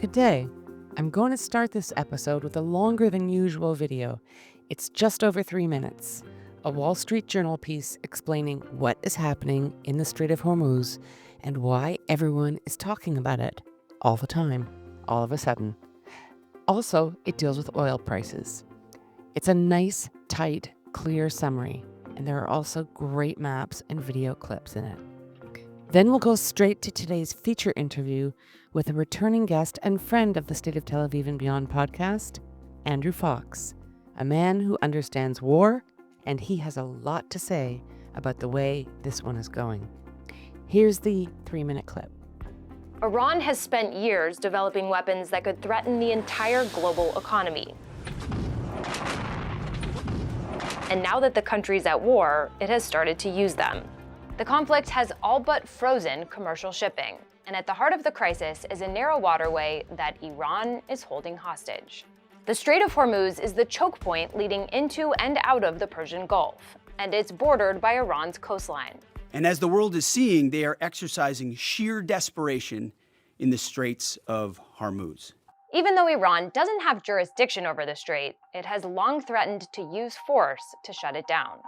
Good day. I'm going to start this episode with a longer than usual video. It's just over 3 minutes. A Wall Street Journal piece explaining what is happening in the Strait of Hormuz and why everyone is talking about it all the time, all of a sudden. Also, it deals with oil prices. It's a nice, tight, clear summary, and there are also great maps and video clips in it. Then we'll go straight to today's feature interview with a returning guest and friend of the State of Tel Aviv and Beyond podcast, Andrew Fox, a man who understands war, and he has a lot to say about the way this one is going. Here's the 3-minute clip. Iran has spent years developing weapons that could threaten the entire global economy. And now that the country's at war, it has started to use them. The conflict has all but frozen commercial shipping, and at the heart of the crisis is a narrow waterway that Iran is holding hostage. The Strait of Hormuz is the choke point leading into and out of the Persian Gulf, and it's bordered by Iran's coastline. And as the world is seeing, they are exercising sheer desperation in the Straits of Hormuz. Even though Iran doesn't have jurisdiction over the strait, it has long threatened to use force to shut it down.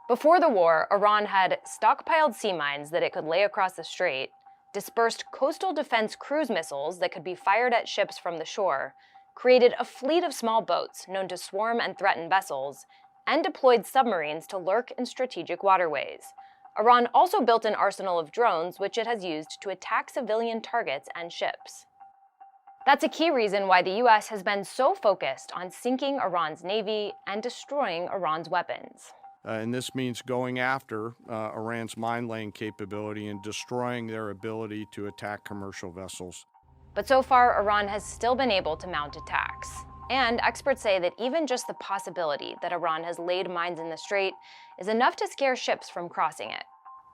Before the war, Iran had stockpiled sea mines that it could lay across the strait, dispersed coastal defense cruise missiles that could be fired at ships from the shore, created a fleet of small boats known to swarm and threaten vessels, and deployed submarines to lurk in strategic waterways. Iran also built an arsenal of drones, which it has used to attack civilian targets and ships. That's a key reason why the US has been so focused on sinking Iran's navy and destroying Iran's weapons. And this means going after Iran's mine-laying capability and destroying their ability to attack commercial vessels. But so far, Iran has still been able to mount attacks. And experts say that even just the possibility that Iran has laid mines in the strait is enough to scare ships from crossing it.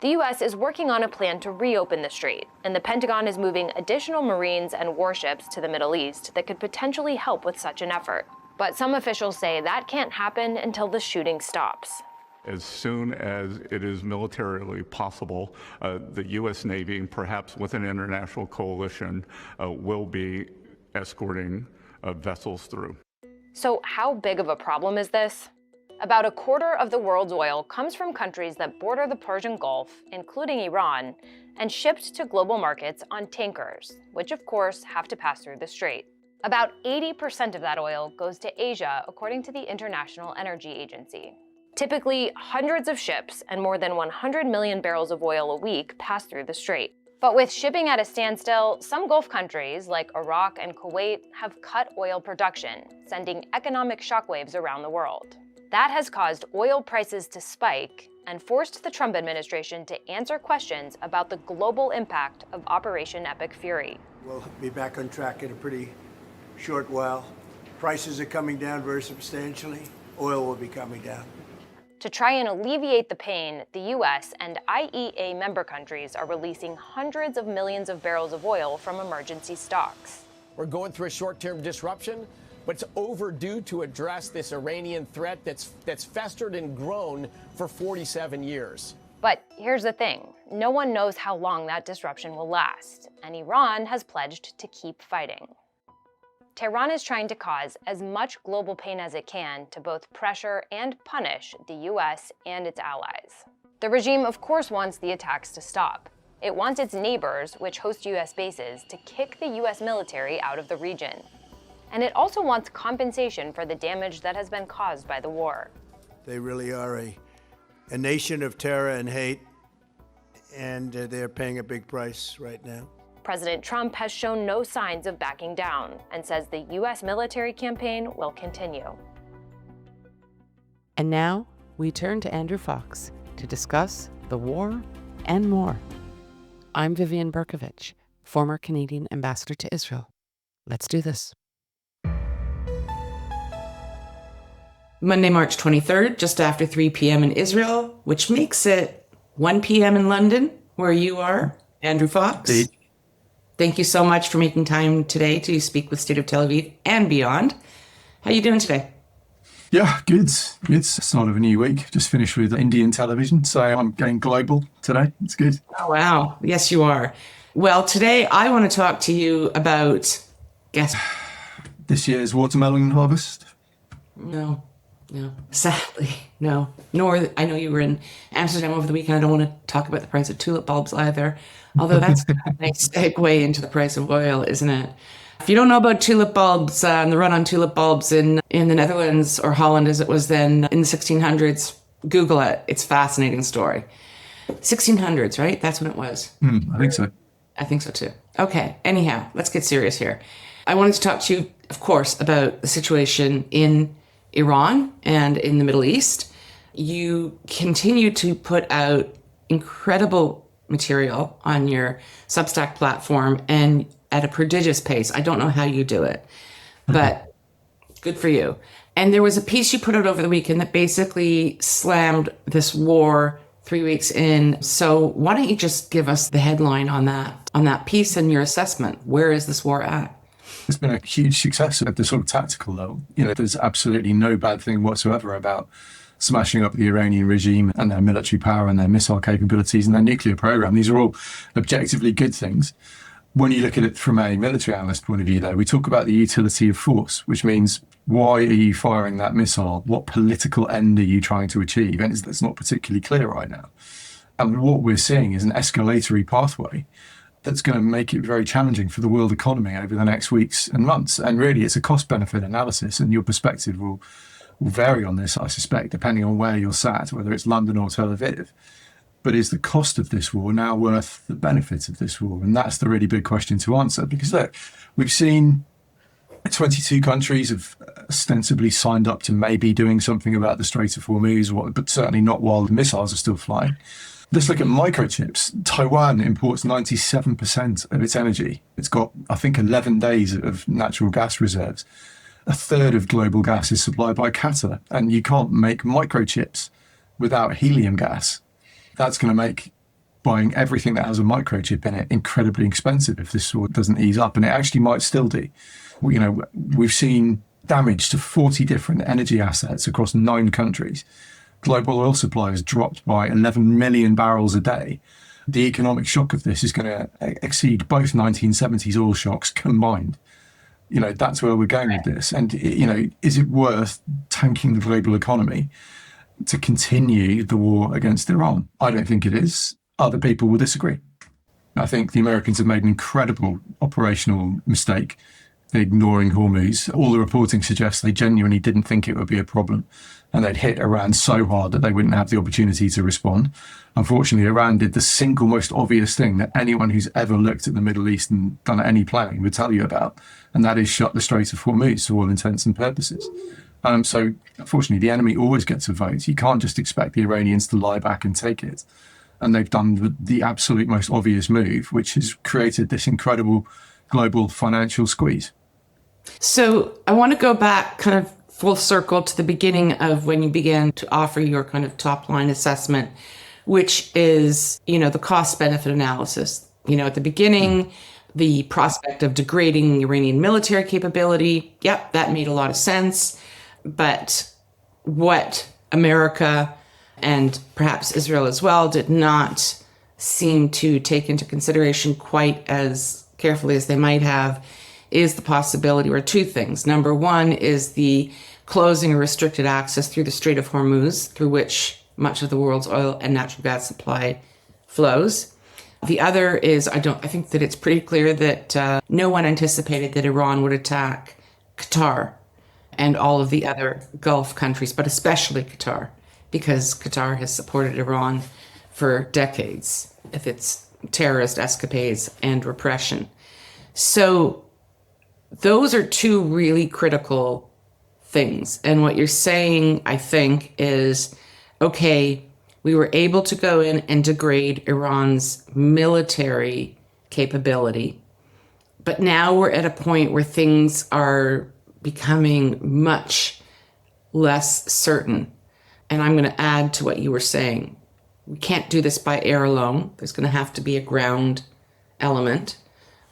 The US is working on a plan to reopen the strait, and the Pentagon is moving additional Marines and warships to the Middle East that could potentially help with such an effort. But some officials say that can't happen until the shooting stops. As soon as it is militarily possible, the U.S. Navy, perhaps with an international coalition, will be escorting vessels through. So how big of a problem is this? About a quarter of the world's oil comes from countries that border the Persian Gulf, including Iran, and shipped to global markets on tankers, which of course have to pass through the strait. About 80% of that oil goes to Asia, according to the International Energy Agency. Typically, hundreds of ships and more than 100 million barrels of oil a week pass through the strait. But with shipping at a standstill, some Gulf countries, like Iraq and Kuwait, have cut oil production, sending economic shockwaves around the world. That has caused oil prices to spike and forced the Trump administration to answer questions about the global impact of Operation Epic Fury. We'll be back on track in a pretty short while. Prices are coming down very substantially. Oil will be coming down. To try and alleviate the pain, the US and IEA member countries are releasing hundreds of millions of barrels of oil from emergency stocks. We're going through a short-term disruption, but it's overdue to address this Iranian threat that's festered and grown for 47 years. But here's the thing, no one knows how long that disruption will last, and Iran has pledged to keep fighting. Tehran is trying to cause as much global pain as it can to both pressure and punish the US and its allies. The regime, of course, wants the attacks to stop. It wants its neighbors, which host US bases, to kick the US military out of the region. And it also wants compensation for the damage that has been caused by the war. They really are a nation of terror and hate, and they're paying a big price right now. President Trump has shown no signs of backing down and says the U.S. military campaign will continue. And now we turn to Andrew Fox to discuss the war and more. I'm Vivian Berkovich, former Canadian ambassador to Israel. Let's do this. Monday, March 23rd, just after 3 p.m. in Israel, which makes it 1 p.m. in London, where you are, Andrew Fox. Indeed. Thank you so much for making time today to speak with State of Tel Aviv and beyond. How are you doing today? Yeah, good. It's start of a new week. Just finished with Indian television, so I'm going global today. It's good. Oh, wow. Yes, you are. Well, today I want to talk to you about Guess. This year's watermelon harvest? No. Sadly, no. Nor, I know you were in Amsterdam over the weekend. I don't want to talk about the price of tulip bulbs either. Although that's a nice segue into the price of oil, isn't it? If you don't know about tulip bulbs and the run on tulip bulbs in the Netherlands or Holland as it was then in the 1600s, Google it. It's a fascinating story. 1600s, right? That's when it was. I think so. I think so too. Okay. Anyhow, let's get serious here. I wanted to talk to you, of course, about the situation in Iran and in the Middle East. You continue to put out incredible material on your Substack platform and at a prodigious pace. I don't know how you do it, but good for you. And there was a piece you put out over the weekend that basically slammed this war 3 weeks in. So why don't you just give us the headline on that piece and your assessment? Where is this war at? It's been a huge success at the sort of tactical level. There's absolutely no bad thing whatsoever about smashing up the Iranian regime and their military power and their missile capabilities and their nuclear program. These are all objectively good things. When you look at it from a military analyst point of view, though, we talk about the utility of force, which means why are you firing that missile? What political end are you trying to achieve? And it's not particularly clear right now. And what we're seeing is an escalatory pathway that's going to make it very challenging for the world economy over the next weeks and months. And really, it's a cost-benefit analysis, and your perspective will vary on this, I suspect, depending on where you're sat, whether it's London or Tel Aviv. But is the cost of this war now worth the benefit of this war? And that's the really big question to answer. Because look, we've seen 22 countries have ostensibly signed up to maybe doing something about the Strait of Hormuz, but certainly not while the missiles are still flying. Let's look at microchips. Taiwan imports 97% of its energy. It's got, I think, 11 days of natural gas reserves. A third of global gas is supplied by Qatar, and you can't make microchips without helium gas. That's going to make buying everything that has a microchip in it incredibly expensive if this war doesn't ease up, and it actually might still do. We've seen damage to 40 different energy assets across 9 countries. Global oil supply has dropped by 11 million barrels a day. The economic shock of this is going to exceed both 1970s oil shocks combined. That's where we're going with this. And, is it worth tanking the global economy to continue the war against Iran? I don't think it is. Other people will disagree. I think the Americans have made an incredible operational mistake ignoring Hormuz. All the reporting suggests they genuinely didn't think it would be a problem, and they'd hit Iran so hard that they wouldn't have the opportunity to respond. Unfortunately, Iran did the single most obvious thing that anyone who's ever looked at the Middle East and done any planning would tell you about, and that is shut the Strait of Hormuz to all intents and purposes. So, unfortunately, the enemy always gets a vote. You can't just expect the Iranians to lie back and take it. And they've done the absolute most obvious move, which has created this incredible global financial squeeze. So I want to go back kind of full circle to the beginning of when you began to offer your kind of top line assessment, which is, the cost benefit analysis. At the beginning, the prospect of degrading Iranian military capability. Yep, that made a lot of sense. But what America and perhaps Israel as well did not seem to take into consideration quite as carefully as they might have is the possibility, or 2 things. Number one is the closing or restricted access through the Strait of Hormuz, through which much of the world's oil and natural gas supply flows. The other is, I think that it's pretty clear that no one anticipated that Iran would attack Qatar and all of the other Gulf countries, but especially Qatar, because Qatar has supported Iran for decades with its terrorist escapades and repression. So those are 2 really critical things. And what you're saying, I think, is, okay, we were able to go in and degrade Iran's military capability, but now we're at a point where things are becoming much less certain. And I'm going to add to what you were saying. We can't do this by air alone. There's going to have to be a ground element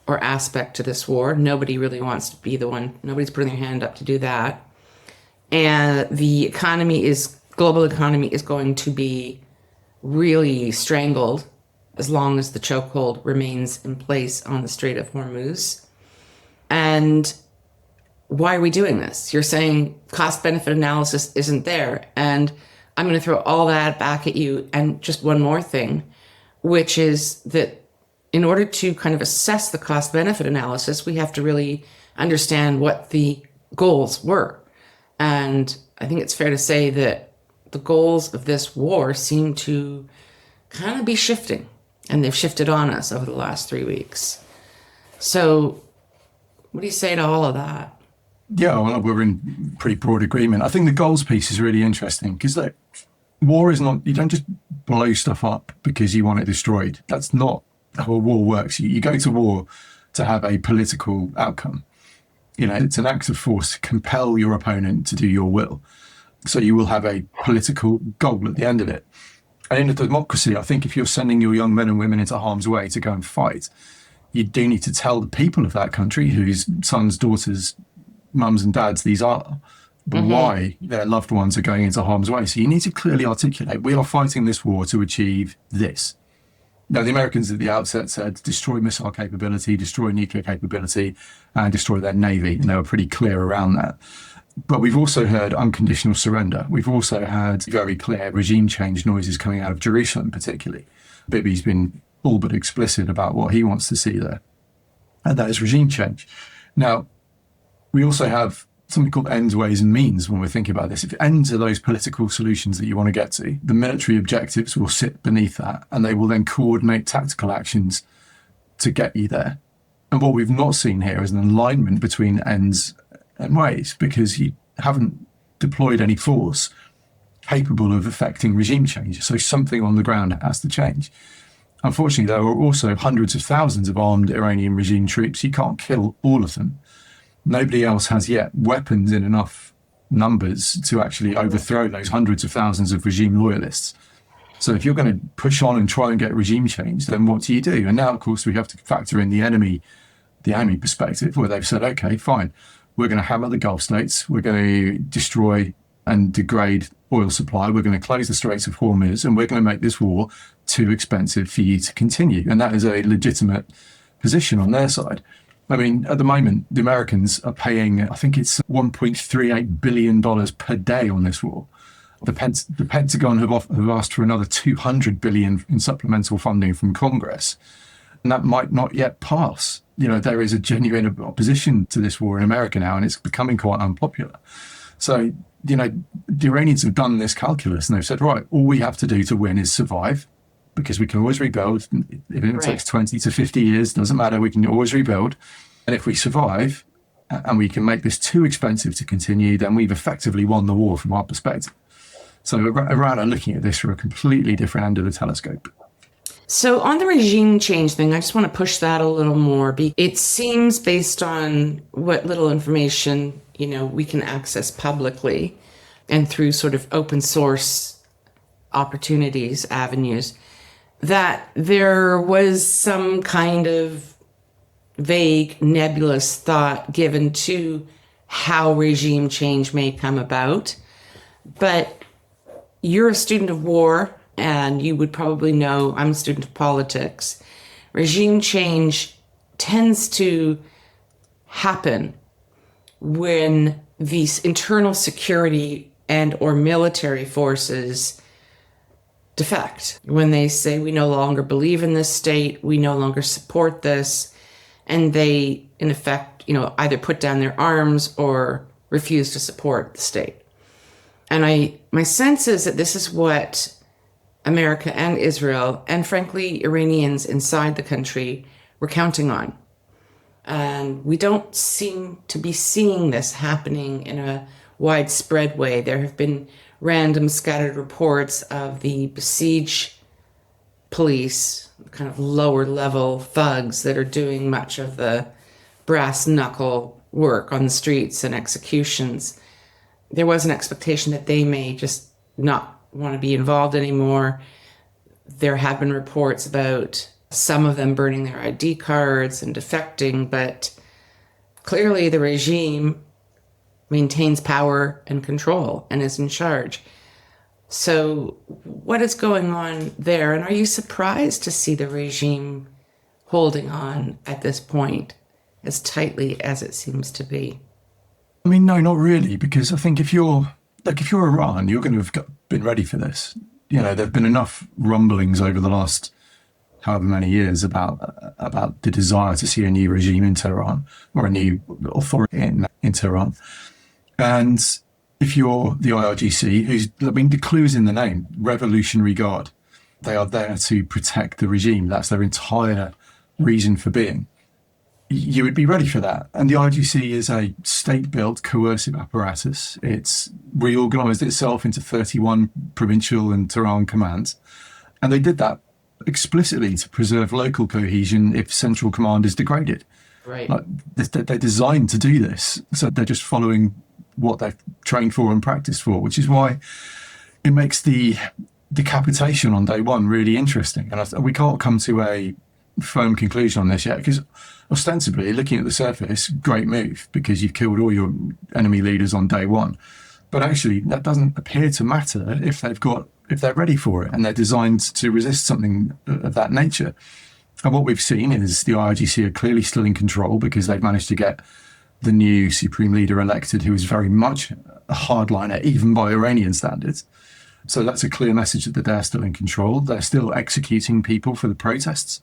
or aspect to this war. Nobody really wants to be the one. Nobody's putting their hand up to do that. And the global economy is going to be really strangled as long as the chokehold remains in place on the Strait of Hormuz. And why are we doing this? You're saying cost benefit analysis isn't there. And I'm going to throw all that back at you. And just one more thing, which is that in order to kind of assess the cost benefit analysis, we have to really understand what the goals were. And I think it's fair to say that the goals of this war seem to kind of be shifting, and they've shifted on us over the last 3 weeks. So what do you say to all of that? Yeah, well, we're in pretty broad agreement. I think the goals piece is really interesting because war is not, you don't just blow stuff up because you want it destroyed. That's not how a war works. You go to war to have a political outcome. It's an act of force to compel your opponent to do your will. So you will have a political goal at the end of it. And in a democracy, I think if you're sending your young men and women into harm's way to go and fight, you do need to tell the people of that country, whose sons, daughters, mums and dads these are, why their loved ones are going into harm's way. So you need to clearly articulate, we are fighting this war to achieve this. Now, the Americans at the outset said destroy missile capability, destroy nuclear capability, and destroy their navy. And they were pretty clear around that. But we've also heard unconditional surrender. We've also had very clear regime change noises coming out of Jerusalem, particularly. Bibi's been all but explicit about what he wants to see there. And that is regime change. Now, we also have something called ends, ways, and means when we're thinking about this. If ends are those political solutions that you want to get to, the military objectives will sit beneath that, and they will then coordinate tactical actions to get you there. And what we've not seen here is an alignment between ends and ways, because you haven't deployed any force capable of affecting regime change. So something on the ground has to change. Unfortunately, there are also hundreds of thousands of armed Iranian regime troops. You can't kill all of them. Nobody else has yet weapons in enough numbers to actually overthrow those hundreds of thousands of regime loyalists. So if you're going to push on and try and get regime change, then what do you do? And now, of course, we have to factor in the enemy perspective, where they've said, okay, fine, we're going to hammer the Gulf states, we're going to destroy and degrade oil supply, we're going to close the Strait of Hormuz, and we're going to make this war too expensive for you to continue. And that is a legitimate position on their side. I mean, at the moment, the Americans are paying, I think it's $1.38 billion per day on this war. The Pentagon have asked for another $200 billion in supplemental funding from Congress, and that might not yet pass. There is a genuine opposition to this war in America now, and it's becoming quite unpopular. So, the Iranians have done this calculus, and they've said, right, all we have to do to win is survive, because we can always rebuild. If it takes 20 to 50 years, doesn't matter, we can always rebuild. And if we survive and we can make this too expensive to continue, then we've effectively won the war from our perspective. So Iran are looking at this from a completely different end of the telescope. So on the regime change thing, I just want to push that a little more. It seems, based on what little information, we can access publicly and through sort of open source opportunities, avenues, that there was some kind of vague, nebulous thought given to how regime change may come about. But you're a student of war, and you would probably know, I'm a student of politics. Regime change tends to happen when these internal security and or military forces defect, when they say we no longer believe in this state, we no longer support this, and they, in effect, either put down their arms or refuse to support the state. And my sense is that this is what America and Israel, and frankly, Iranians inside the country, were counting on. And we don't seem to be seeing this happening in a widespread way. There have been random scattered reports of the besieged police, kind of lower level thugs that are doing much of the brass knuckle work on the streets and executions. There was an expectation that they may just not want to be involved anymore. There have been reports about some of them burning their ID cards and defecting, but clearly the regime maintains power and control and is in charge. So what is going on there? And are you surprised to see the regime holding on at this point, as tightly as it seems to be? I mean, no, not really, because I think if you're Iran, you're going to have been ready for this. You know, there've been enough rumblings over the last however many years about the desire to see a new regime in Tehran, or a new authority in Tehran. And if you're the IRGC, the clue is in the name, Revolutionary Guard. They are there to protect the regime. That's their entire reason for being. You would be ready for that. And the IRGC is a state-built coercive apparatus. It's reorganized itself into 31 provincial and Tehran commands. And they did that explicitly to preserve local cohesion if central command is degraded. Right. Like, they're designed to do this. So they're just following what they've trained for and practiced for, which is why it makes the decapitation on day one really interesting. And we can't come to a firm conclusion on this yet, because ostensibly, looking at the surface, great move, because you've killed all your enemy leaders on day one. But actually, that doesn't appear to matter if they're ready for it and they're designed to resist something of that nature. And what we've seen is the IRGC are clearly still in control, because they've managed to get the new supreme leader elected, who is very much a hardliner, even by Iranian standards. So that's a clear message that they're still in control. They're still executing people for the protests,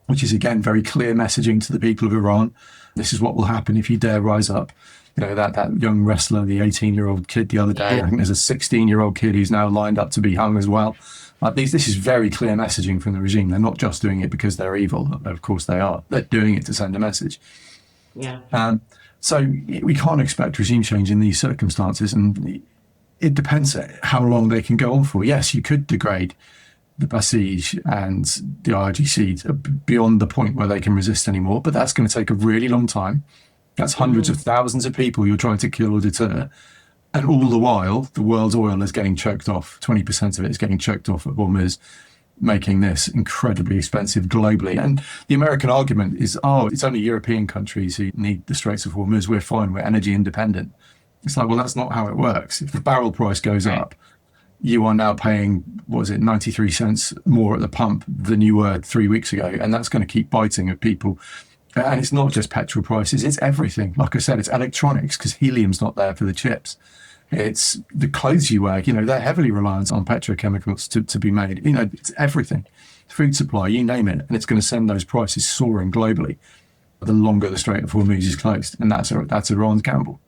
which is, again, very clear messaging to the people of Iran. This is what will happen if you dare rise up. You know, that young wrestler, the 18-year-old kid the other day, I think there's a 16-year-old kid who's now lined up to be hung as well. This is very clear messaging from the regime. They're not just doing it because they're evil. Of course they are. They're doing it to send a message. Yeah. So we can't expect regime change in these circumstances. And it depends how long they can go on for. Yes, you could degrade the Basij and the IRGC beyond the point where they can resist anymore, but that's going to take a really long time. That's hundreds of thousands of people you're trying to kill or deter. And all the while, the world's oil is getting choked off. 20% of it is getting choked off at Hormuz, making this incredibly expensive globally. And the American argument is, it's only European countries who need the Straits of Hormuz. We're fine. We're energy independent. It's like, well, that's not how it works. If the barrel price goes up, you are now paying, 93 cents more at the pump than you were 3 weeks ago. And that's going to keep biting at people. And it's not just petrol prices, it's everything. Like I said, it's electronics, because helium's not there for the chips. It's the clothes you wear, they're heavily reliant on petrochemicals to be made. It's everything. Food supply, you name it. And it's going to send those prices soaring globally the longer the Strait of Hormuz is closed. And that's Iran's gamble.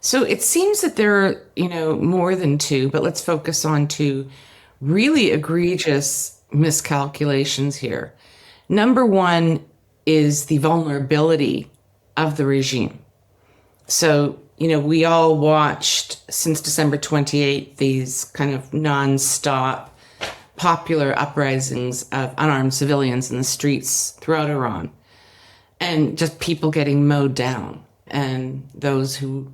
So it seems that there are, more than two, but let's focus on two really egregious miscalculations here. Number one is the vulnerability of the regime. So, we all watched since December 28th, these kind of nonstop popular uprisings of unarmed civilians in the streets throughout Iran, and just people getting mowed down. And those who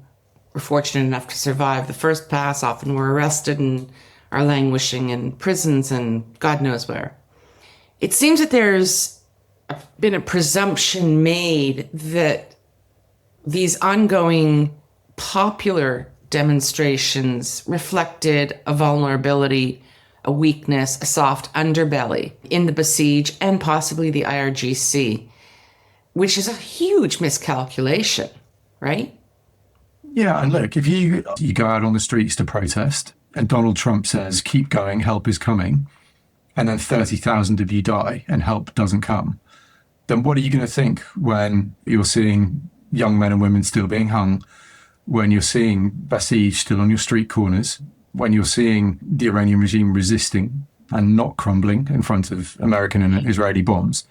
were fortunate enough to survive the first pass often were arrested and are languishing in prisons and God knows where. It seems that there's been a presumption made that these ongoing popular demonstrations reflected a vulnerability, a weakness, a soft underbelly in the Basij and possibly the IRGC, which is a huge miscalculation, right? Yeah, and look, if you go out on the streets to protest and Donald Trump says, keep going, help is coming, and then 30,000 of you die and help doesn't come, then what are you going to think when you're seeing young men and women still being hung, when you're seeing Basij still on your street corners, when you're seeing the Iranian regime resisting and not crumbling in front of American and Israeli bombs?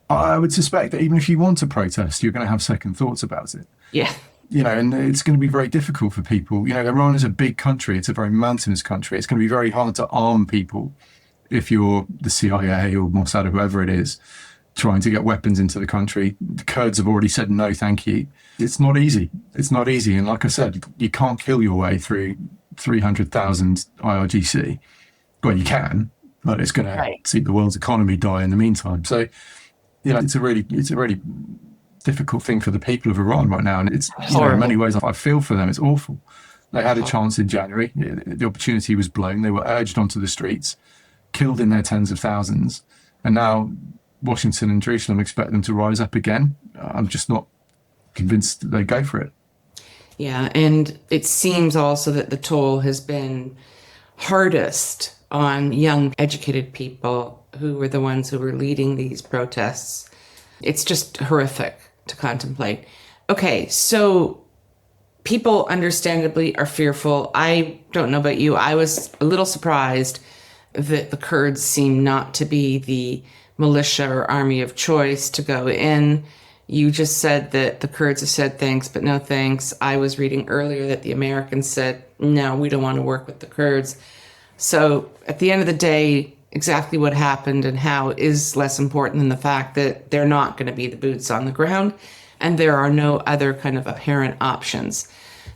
I would suspect that even if you want to protest, you're going to have second thoughts about it. Yeah. And it's going to be very difficult for people. Iran is a big country. It's a very mountainous country. It's going to be very hard to arm people if you're the CIA or Mossad or whoever it is trying to get weapons into the country. The Kurds have already said no, thank you. It's not easy. It's not easy. And like I said, you can't kill your way through 300,000 IRGC. Well, you can, but it's going to see the world's economy die in the meantime. So, it's a really difficult thing for the people of Iran right now. And it's, in many ways, I feel for them. It's awful. They had a chance in January. The opportunity was blown. They were urged onto the streets, killed in their tens of thousands. And now Washington and Jerusalem expect them to rise up again. I'm just not convinced that they go for it. Yeah, and it seems also that the toll has been hardest on young, educated people who were the ones who were leading these protests. It's just horrific to contemplate. Okay, so people understandably are fearful. I don't know about you. I was a little surprised that the Kurds seem not to be the militia or army of choice to go in. You just said that the Kurds have said thanks, but no thanks. I was reading earlier that the Americans said, no, we don't want to work with the Kurds. So at the end of the day, exactly what happened and how is less important than the fact that they're not going to be the boots on the ground and there are no other kind of apparent options.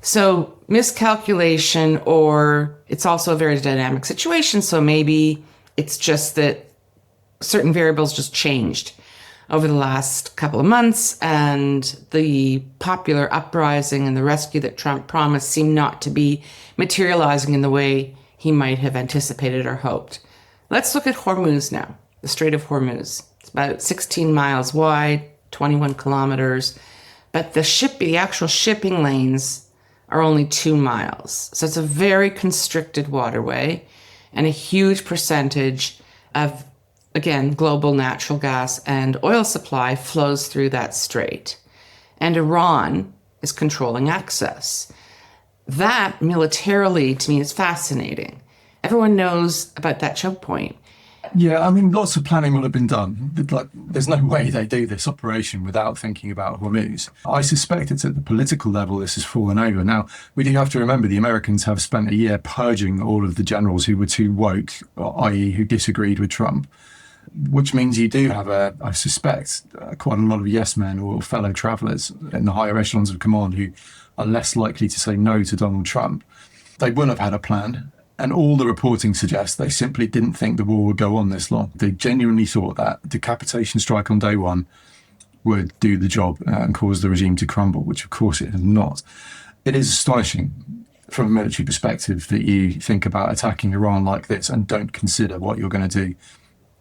So miscalculation, or it's also a very dynamic situation. So maybe it's just that certain variables just changed over the last couple of months, and the popular uprising and the rescue that Trump promised seem not to be materializing in the way he might have anticipated or hoped. Let's look at Hormuz now, the Strait of Hormuz. It's about 16 miles wide, 21 kilometers, but the actual shipping lanes are only 2 miles. So it's a very constricted waterway, and a huge percentage of, again, global natural gas and oil supply flows through that strait. And Iran is controlling access. That militarily, to me, is fascinating. Everyone knows about that choke point. Yeah, I mean, lots of planning will have been done. Like, there's no way they do this operation without thinking about Hormuz. I suspect it's at the political level this has fallen over. Now, we do have to remember the Americans have spent a year purging all of the generals who were too woke, i.e. who disagreed with Trump, which means you do have, I suspect, quite a lot of yes men or fellow travellers in the higher echelons of command who are less likely to say no to Donald Trump. They wouldn't have had a plan. And all the reporting suggests they simply didn't think the war would go on this long. They genuinely thought that decapitation strike on day one would do the job and cause the regime to crumble, which of course it has not. It is astonishing from a military perspective that you think about attacking Iran like this and don't consider what you're going to do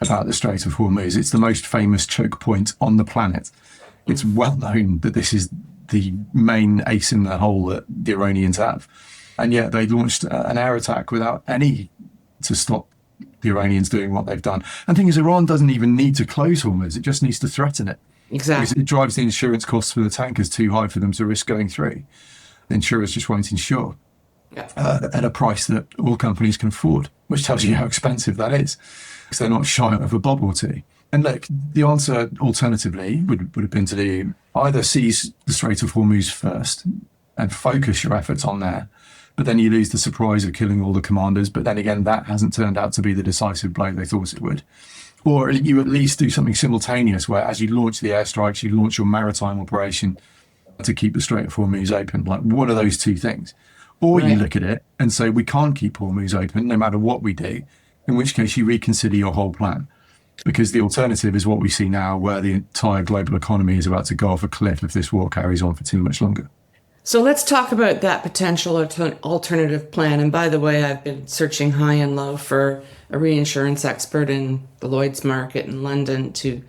about the Strait of Hormuz. It's the most famous choke point on the planet. It's well known that this is the main ace in the hole that the Iranians have. And yet they launched an air attack without any to stop the Iranians doing what they've done. And the thing is, Iran doesn't even need to close Hormuz. It just needs to threaten it. Exactly. Because it drives the insurance costs for the tankers too high for them to risk going through. The insurers just won't insure at a price that all companies can afford, which tells you how expensive that is. Because they're not shy of a bob or two. And look, the answer alternatively would have been to do either seize the Strait of Hormuz first and focus your efforts on there, but then you lose the surprise of killing all the commanders. But then again, that hasn't turned out to be the decisive blow they thought it would. Or you at least do something simultaneous where as you launch the airstrikes, you launch your maritime operation to keep the Strait of Hormuz open. Like, what are those two things? Or you look at it and say, we can't keep Hormuz open no matter what we do, in which case you reconsider your whole plan. Because the alternative is what we see now, where the entire global economy is about to go off a cliff if this war carries on for too much longer. So let's talk about that potential alternative plan. And by the way, I've been searching high and low for a reinsurance expert in the Lloyd's market in London to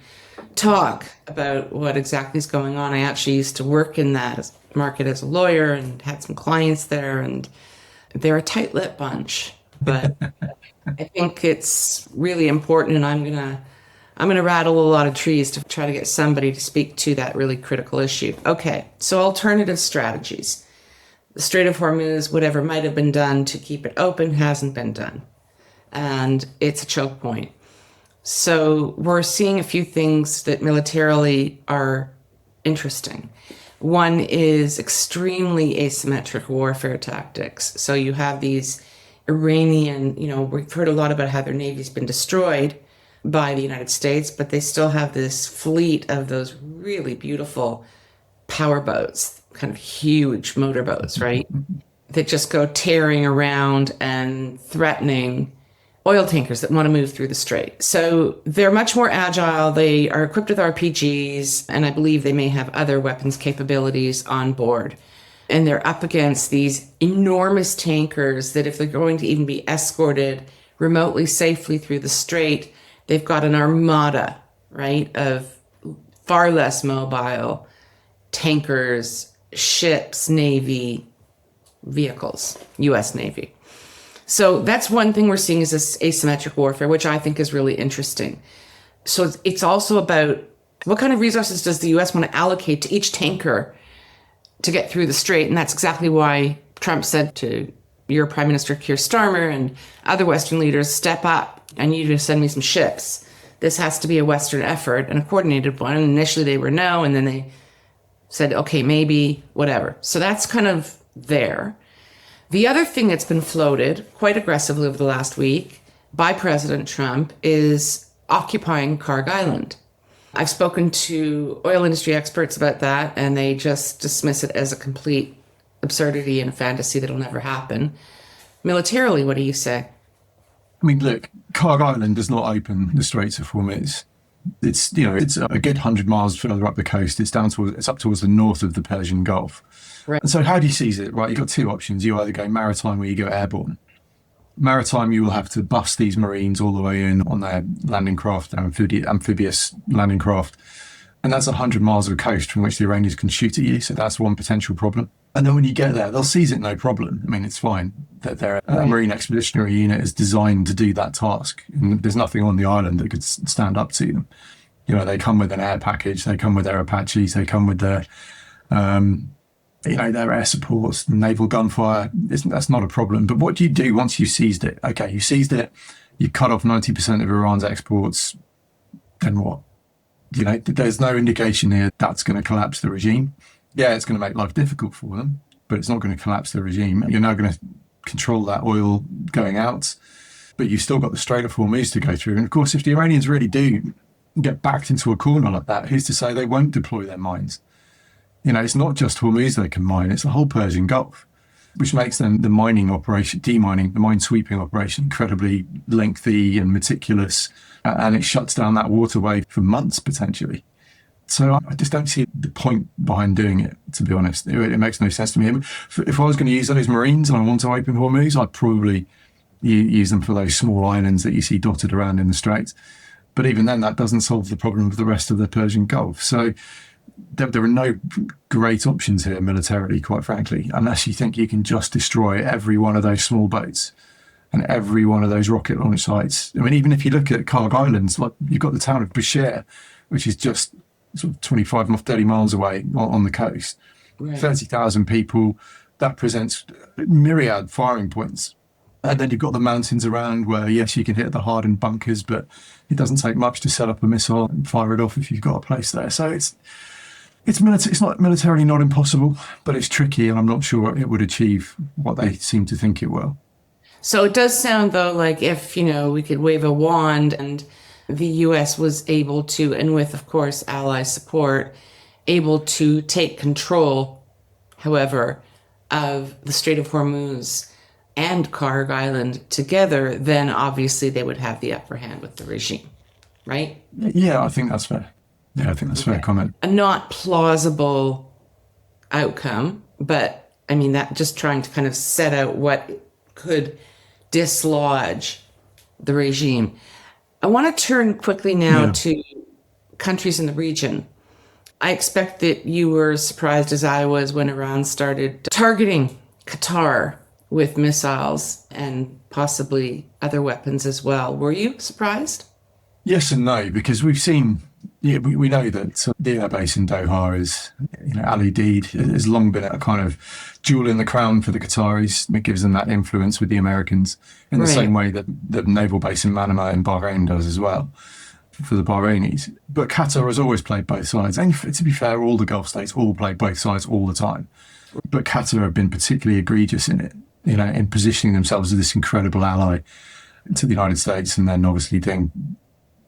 talk about what exactly is going on. I actually used to work in that market as a lawyer and had some clients there, and they're a tight-lipped bunch. But I think it's really important, and I'm gonna rattle a lot of trees to try to get somebody to speak to that really critical issue. Okay, so alternative strategies. The Strait of Hormuz, whatever might have been done to keep it open, hasn't been done. And it's a choke point. So we're seeing a few things that militarily are interesting. One is extremely asymmetric warfare tactics. So you have these Iranian, we've heard a lot about how their navy's been destroyed by the United States, but they still have this fleet of those really beautiful power boats, kind of huge motorboats, right? That just go tearing around and threatening oil tankers that want to move through the strait. So they're much more agile. They are equipped with RPGs, and I believe they may have other weapons capabilities on board. And they're up against these enormous tankers that if they're going to even be escorted remotely safely through the strait, they've got an armada right, of far less mobile tankers, ships, Navy, vehicles, U.S. Navy. So that's one thing we're seeing is this asymmetric warfare, which I think is really interesting. So it's also about what kind of resources does the U.S. want to allocate to each tanker to get through the strait? And that's exactly why Trump said to your Prime Minister Keir Starmer and other Western leaders, step up. I need you to send me some ships. This has to be a Western effort and a coordinated one. And initially they were no, and then they said, okay, maybe, whatever. So that's kind of there. The other thing that's been floated quite aggressively over the last week by President Trump is occupying Karg Island. I've spoken to oil industry experts about that, and they just dismiss it as a complete absurdity and a fantasy that'll never happen. Militarily, what do you say? I mean, look, Karg Island does not open the Straits of Hormuz. It's a good 100 miles further up the coast. It's up towards the north of the Persian Gulf. Right. And so how do you seize it? Right, you've got two options. You either go maritime or you go airborne. Maritime, you will have to bus these Marines all the way in on their landing craft, their amphibious landing craft. And that's 100 miles of coast from which the Iranians can shoot at you. So that's one potential problem. And then when you get there, they'll seize it, no problem. I mean, it's fine. Their Marine Expeditionary Unit is designed to do that task. And there's nothing on the island that could stand up to them. They come with an air package. They come with their Apaches. They come with their, their air supports, naval gunfire. That's not a problem. But what do you do once you've seized it? Okay, you seized it. You cut off 90% of Iran's exports. Then what? There's no indication here that's going to collapse the regime. Yeah, it's going to make life difficult for them, but it's not going to collapse the regime. You're now going to control that oil going out, but you've still got the Strait of Hormuz to go through. And of course, if the Iranians really do get backed into a corner like that, who's to say they won't deploy their mines? It's not just Hormuz they can mine, it's the whole Persian Gulf, which makes them the mining operation, the mine sweeping operation, incredibly lengthy and meticulous, and it shuts down that waterway for months potentially. So I just don't see the point behind doing it, to be honest. It makes no sense to me. If I was going to use those Marines and I want to open Hormuz, I'd probably use them for those small islands that you see dotted around in the Straits. But even then, that doesn't solve the problem of the rest of the Persian Gulf. So there are no great options here militarily, quite frankly, unless you think you can just destroy every one of those small boats and every one of those rocket launch sites. I mean, even if you look at Karg Islands, like you've got the town of Bushehr, which is just sort of 25, 30 miles away on the coast. Right. 30,000 people, that presents myriad firing points. And then you've got the mountains around where, yes, you can hit the hardened bunkers, but it doesn't take much to set up a missile and fire it off if you've got a place there. So it's not militarily not impossible, but it's tricky, and I'm not sure it would achieve what they seem to think it will. So it does sound, though, like if, we could wave a wand and the U.S. was able to, and with, of course, ally support, able to take control, however, of the Strait of Hormuz and Karg Island together, then obviously they would have the upper hand with the regime, right? Yeah, I think that's fair. Yeah, I think that's a fair comment. A not plausible outcome, but I mean, that just trying to kind of set out what could dislodge the regime. I want to turn quickly now to countries in the region. I expect that you were as surprised as I was when Iran started targeting Qatar with missiles and possibly other weapons as well. Were you surprised? Yes and no, because we've seen, we know that the air base in Doha is, alleviated, has long been a kind of jewel in the crown for the Qataris. It gives them that influence with the Americans in the same way that the naval base in Manama in Bahrain does as well for the Bahrainis. But Qatar has always played both sides. And to be fair, all the Gulf states all play both sides all the time. But Qatar have been particularly egregious in it, in positioning themselves as this incredible ally to the United States, and then obviously doing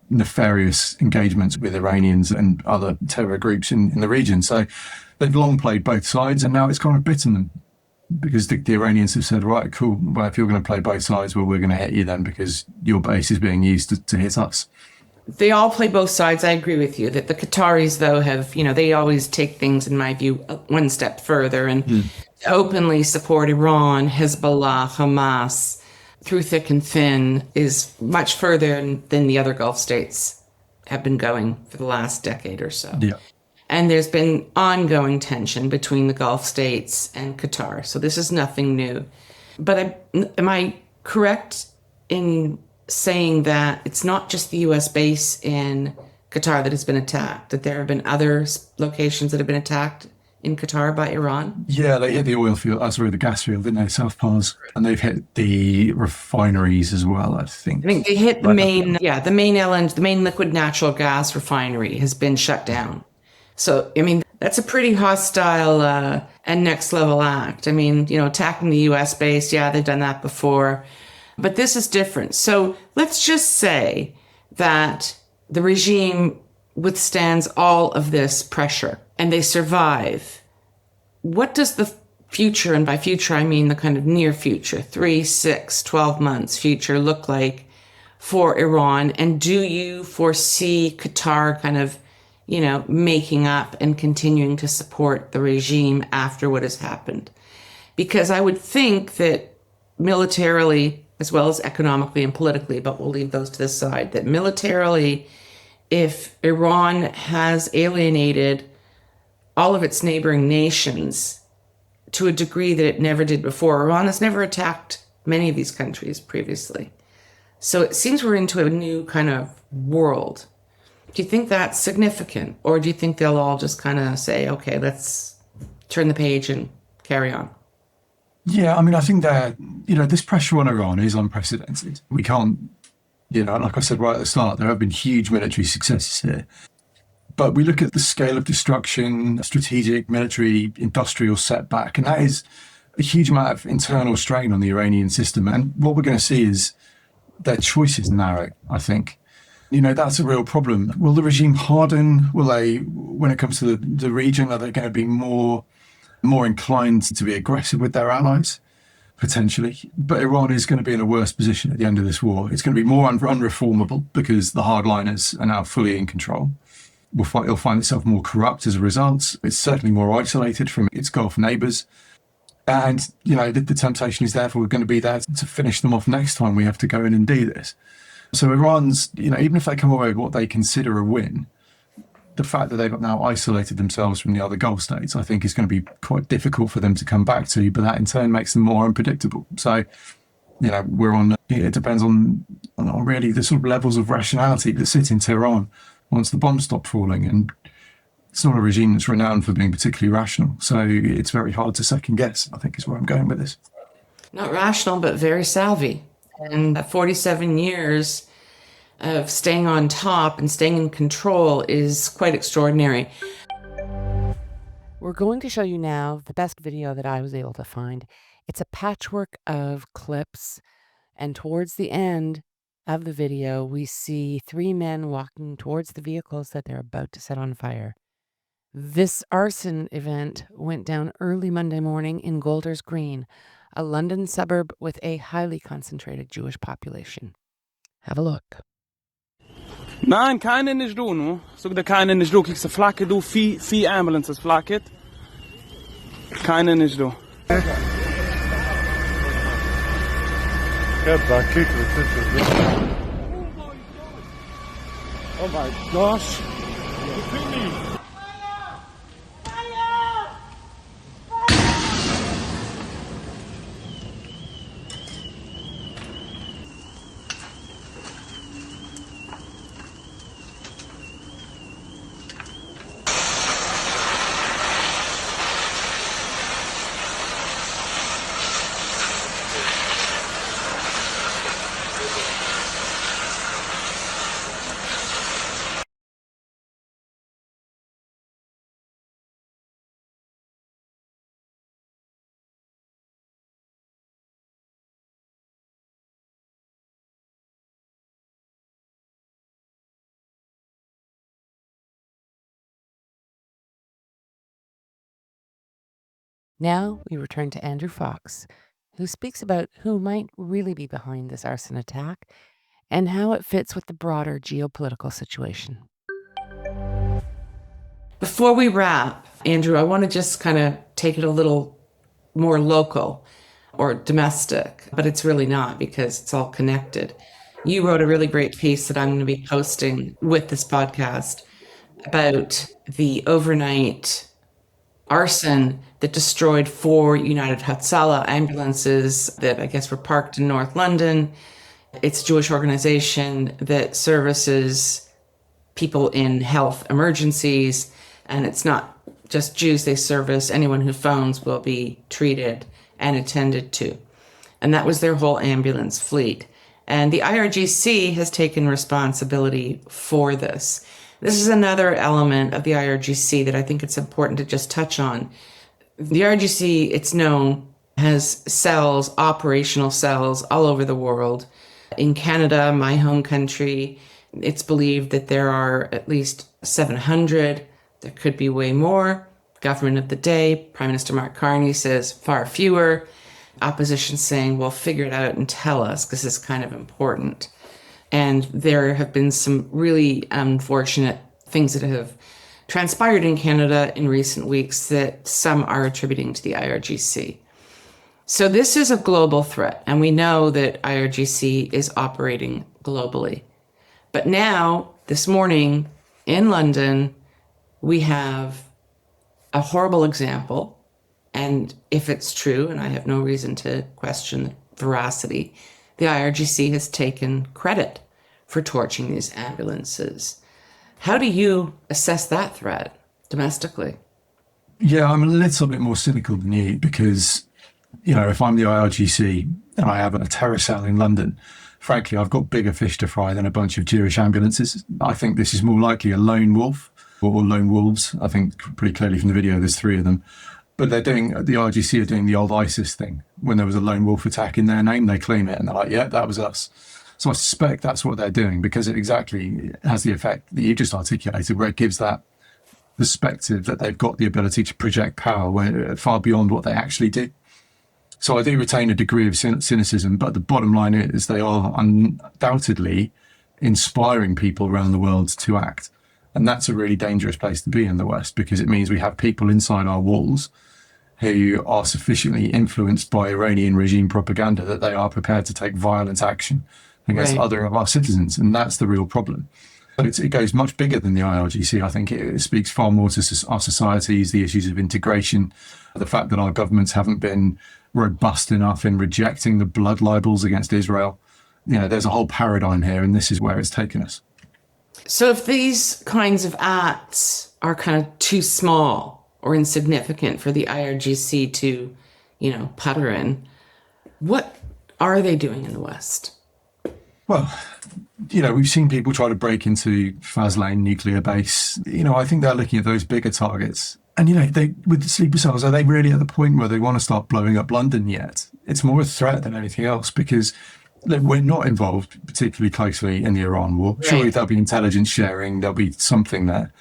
nefarious engagements with Iranians and other terror groups in the region. So they've long played both sides, and now it's kind of bitten them, because the Iranians have said, right, cool, well, if you're going to play both sides, well, we're going to hit you then, because your base is being used to hit us. They all play both sides. I agree with you that the Qataris, though, have, they always take things, in my view, one step further and openly support Iran, Hezbollah, Hamas through thick and thin is much further than the other Gulf states have been going for the last decade or so. Yeah. And there's been ongoing tension between the Gulf states and Qatar. So this is nothing new. But am I correct in saying that it's not just the U.S. base in Qatar that has been attacked, that there have been other locations that have been attacked in Qatar by Iran? Yeah, they hit the oil field, the gas field, didn't they, South Pars? And they've hit the refineries as well, I think. I think they hit the main LNG, the main liquid natural gas refinery has been shut down. So, I mean, that's a pretty hostile and next level act. I mean, attacking the U.S. base, yeah, they've done that before. But this is different. So let's just say that the regime withstands all of this pressure and they survive. What does the future, and by future I mean the kind of near future, 3, 6, 12 months future, look like for Iran? And do you foresee Qatar kind of, making up and continuing to support the regime after what has happened? Because I would think that militarily, as well as economically and politically, but we'll leave those to the side, that militarily, if Iran has alienated all of its neighboring nations to a degree that it never did before, Iran has never attacked many of these countries previously. So it seems we're into a new kind of world. Do you think that's significant? Or do you think they'll all just kind of say, okay, let's turn the page and carry on? Yeah, I mean, I think that, this pressure on Iran is unprecedented. We can't, like I said right at the start, there have been huge military successes here. But we look at the scale of destruction, strategic, military, industrial setback, and that is a huge amount of internal strain on the Iranian system. And what we're going to see is their choices narrow, I think. That's a real problem. Will the regime harden? Will they, when it comes to the region, are they going to be more inclined to be aggressive with their allies? Potentially. But Iran is going to be in a worse position at the end of this war. It's going to be more unreformable because the hardliners are now fully in control. It'll find itself more corrupt as a result. It's certainly more isolated from its Gulf neighbours. And, the temptation is therefore going to be there to finish them off next time we have to go in and do this. So Iran's, even if they come away with what they consider a win, the fact that they've now isolated themselves from the other Gulf states, I think is going to be quite difficult for them to come back to, but that in turn makes them more unpredictable. So, it depends on really the sort of levels of rationality that sit in Tehran once the bombs stop falling. And it's not a regime that's renowned for being particularly rational. So it's very hard to second guess, I think is where I'm going with this. Not rational, but very savvy. And 47 years of staying on top and staying in control is quite extraordinary. We're going to show you now the best video that I was able to find. It's a patchwork of clips, and towards the end of the video, we see 3 men walking towards the vehicles that they're about to set on fire. This arson event went down early Monday morning in Golders Green, a London suburb with a highly concentrated Jewish population. Have a look. Nein, keine nicht du, no. So der keine nicht du, kriegst du Flagge, du, 4 ambulances Flagge. Keine nicht du. Oh my gosh. Now we return to Andrew Fox, who speaks about who might really be behind this arson attack and how it fits with the broader geopolitical situation. Before we wrap, Andrew, I want to just kind of take it a little more local or domestic, but it's really not because it's all connected. You wrote a really great piece that I'm going to be posting with this podcast about the overnight arson that destroyed 4 United Hatzalah ambulances that I guess were parked in North London. It's a Jewish organization that services people in health emergencies, and it's not just Jews they service. Anyone who phones will be treated and attended to. And that was their whole ambulance fleet. And the IRGC has taken responsibility for this. This is another element of the IRGC that I think it's important to just touch on. The IRGC, it's known, has cells, operational cells all over the world. In Canada, my home country, it's believed that there are at least 700. There could be way more. Government of the day, Prime Minister Mark Carney says far fewer. Opposition saying, well, figure it out and tell us because it's kind of important. And there have been some really unfortunate things that have transpired in Canada in recent weeks that some are attributing to the IRGC. So this is a global threat, and we know that IRGC is operating globally. But now, this morning in London, we have a horrible example. And if it's true, and I have no reason to question the veracity, the IRGC has taken credit for torching these ambulances. How do you assess that threat domestically? Yeah, I'm a little bit more cynical than you because, if I'm the IRGC and I have a terror cell in London, frankly, I've got bigger fish to fry than a bunch of Jewish ambulances. I think this is more likely a lone wolf or lone wolves. I think pretty clearly from the video, there's 3 of them. But the IRGC are doing the old ISIS thing. When there was a lone wolf attack in their name, they claim it and they're like, yeah, that was us. So I suspect that's what they're doing because it exactly has the effect that you just articulated, where it gives that perspective that they've got the ability to project power far beyond what they actually do. So I do retain a degree of cynicism, but the bottom line is they are undoubtedly inspiring people around the world to act. And that's a really dangerous place to be in the West because it means we have people inside our walls who are sufficiently influenced by Iranian regime propaganda that they are prepared to take violent action against other of our citizens. And that's the real problem. But it goes much bigger than the IRGC. I think it speaks far more to our societies, the issues of integration, the fact that our governments haven't been robust enough in rejecting the blood libels against Israel. There's a whole paradigm here, and this is where it's taken us. So if these kinds of acts are kind of too small or insignificant for the IRGC to, putter in, what are they doing in the West? Well, we've seen people try to break into Faslane nuclear base. I think they're looking at those bigger targets. And, with the sleeper cells, are they really at the point where they want to start blowing up London yet? It's more a threat than anything else because we're not involved particularly closely in the Iran war. Surely there'll be intelligence sharing. There'll be something there.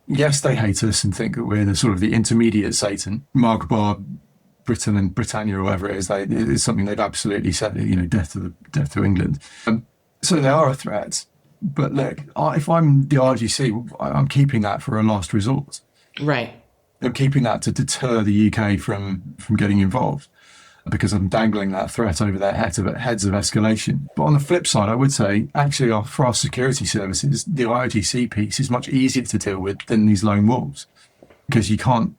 Yes, they hate us and think that we're the sort of the intermediate Satan. Margbar, Britain and Britannia or whatever it is something they've absolutely said, death to England. So they are a threat. But look, if I'm the RGC, I'm keeping that for a last resort. Right. I'm keeping that to deter the UK from getting involved because I'm dangling that threat over their heads of escalation. But on the flip side, I would say, actually, for our security services, the IRGC piece is much easier to deal with than these lone wolves because you can't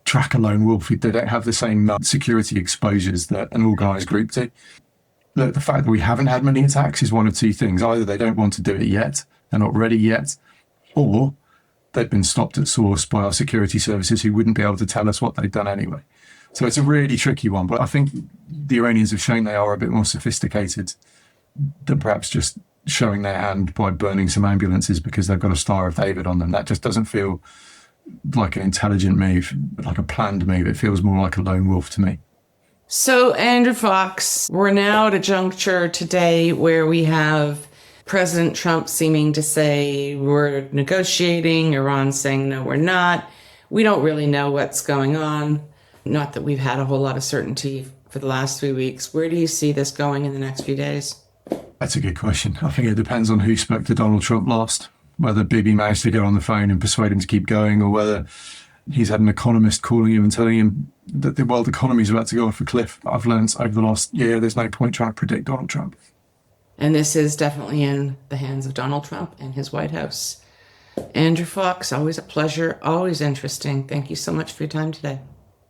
track a lone wolf. They don't have the same security exposures that an organised group do. Look, the fact that we haven't had many attacks is one of 2 things. Either they don't want to do it yet, they're not ready yet, or they've been stopped at source by our security services who wouldn't be able to tell us what they've done anyway. So it's a really tricky one, but I think the Iranians have shown they are a bit more sophisticated than perhaps just showing their hand by burning some ambulances because they've got a Star of David on them. That just doesn't feel like an intelligent move, like a planned move. It feels more like a lone wolf to me. So, Andrew Fox, we're now at a juncture today where we have President Trump seeming to say we're negotiating, Iran saying no, we're not. We don't really know what's going on. Not that we've had a whole lot of certainty for the last 3 weeks. Where do you see this going in the next few days? That's a good question. I think it depends on who spoke to Donald Trump last, whether Bibi managed to get on the phone and persuade him to keep going, or whether he's had an economist calling him and telling him that the world economy is about to go off a cliff. I've learned over the last year there's no point trying to predict Donald Trump. And this is definitely in the hands of Donald Trump and his White House. Andrew Fox, always a pleasure, always interesting. Thank you so much for your time today.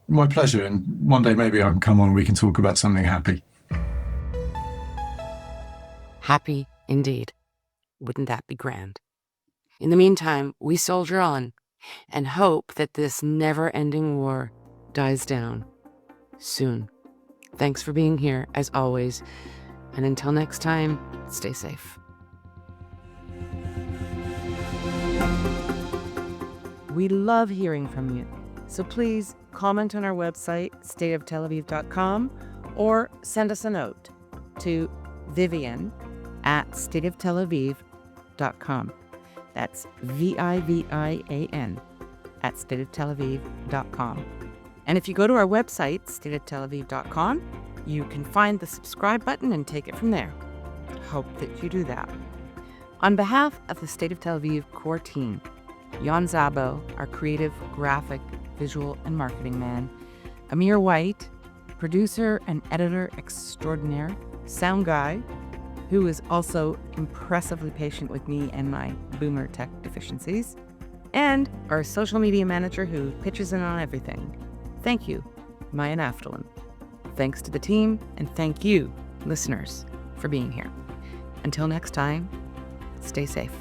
My pleasure. And one day maybe I can come on and we can talk about something happy. Happy indeed. Wouldn't that be grand? In the meantime, we soldier on and hope that this never-ending war dies down soon. Thanks for being here, as always. And until next time, stay safe. We love hearing from you. So please comment on our website, stateoftelaviv.com, or send us a note to vivian@stateoftelaviv.com. That's VIVIAN@stateoftelaviv.com. And if you go to our website, stateoftelaviv.com, you can find the subscribe button and take it from there. Hope that you do that. On behalf of the State of Tel Aviv core team, Jan Szabo, our creative, graphic, visual, and marketing man, Amir White, producer and editor extraordinaire, sound guy, who is also impressively patient with me and my boomer tech deficiencies, and our social media manager who pitches in on everything. Thank you, Maya Naftalin. Thanks to the team, and thank you, listeners, for being here. Until next time, stay safe.